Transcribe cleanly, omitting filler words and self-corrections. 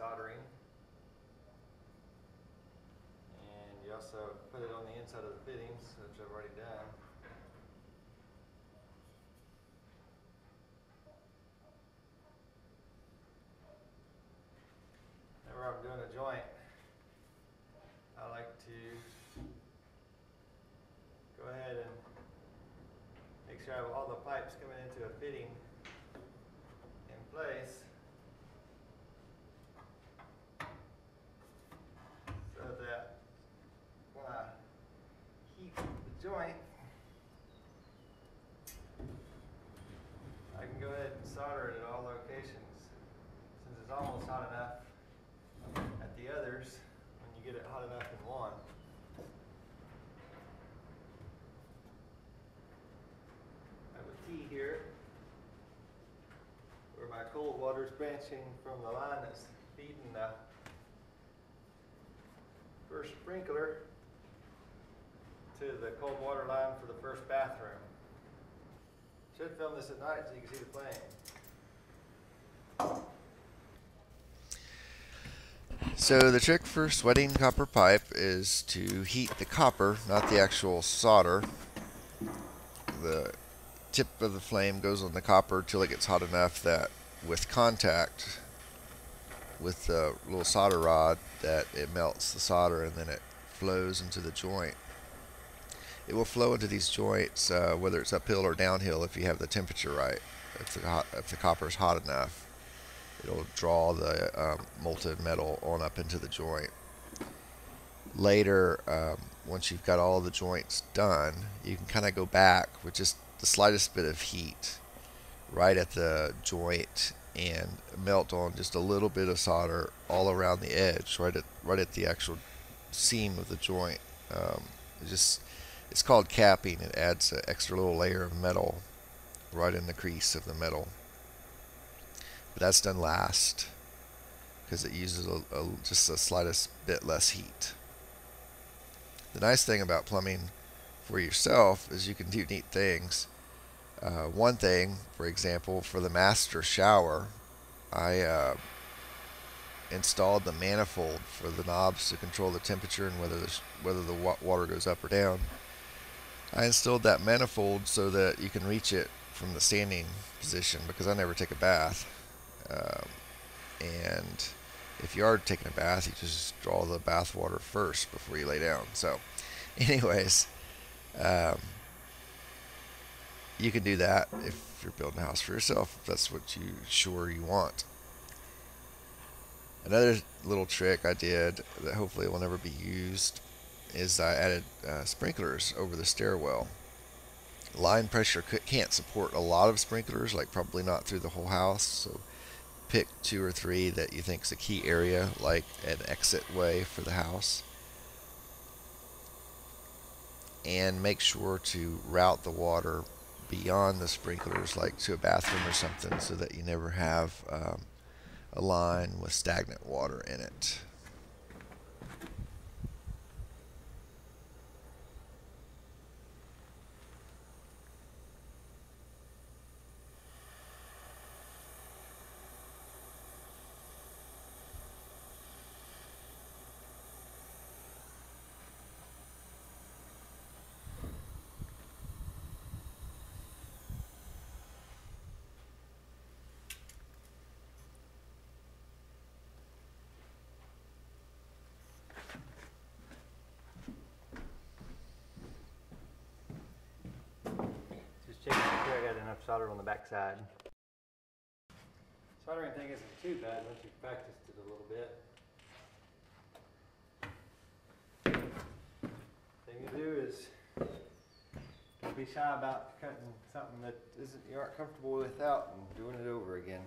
soldering. And you also put it on the inside of the fittings, which I've already done. Whenever I'm doing a joint, I like to go ahead and make sure I have all the pipes coming into a fitting in place, so that when I heat the joint, I can go ahead and solder it at all locations. Since it's almost hot enough at the others, when you get it hot enough in one. I have a T here where my cold water is branching from the line that's feeding the first sprinkler to the cold water line for the first bathroom. Should film this at night so you can see the flame. So the trick for sweating copper pipe is to heat the copper, not the actual solder. The tip of the flame goes on the copper till it gets hot enough that with contact with the little solder rod that it melts the solder, and then it flows into the joint. It will flow into these joints whether it's uphill or downhill if you have the temperature right. If the copper is hot enough, it'll draw the molten metal on up into the joint. Later, once you've got all the joints done, you can kind of go back with just the slightest bit of heat right at the joint and melt on just a little bit of solder all around the edge, right at the actual seam of the joint. It's called capping. It adds an extra little layer of metal right in the crease of the metal. But that's done last because it uses just the slightest bit less heat. The nice thing about plumbing for yourself is you can do neat things. One thing, for example, for the master shower, I installed the manifold for the knobs to control the temperature and whether the water goes up or down. I installed that manifold so that you can reach it from the standing position, because I never take a bath. And if you are taking a bath, you just draw the bath water first before you lay down. So anyways, you can do that if you're building a house for yourself, if that's what you want. Another little trick I did that hopefully will never be used is I added sprinklers over the stairwell. Line pressure can't support a lot of sprinklers, like probably not through the whole house, so pick 2 or 3 that you think is a key area, like an exit way for the house, and make sure to route the water beyond the sprinklers, like to a bathroom or something, so that you never have a line with stagnant water in it. Checking make sure I got enough solder on the back side. Soldering thing isn't too bad once you've practiced it a little bit. Thing you do is don't be shy about cutting something that you aren't comfortable without and doing it over again.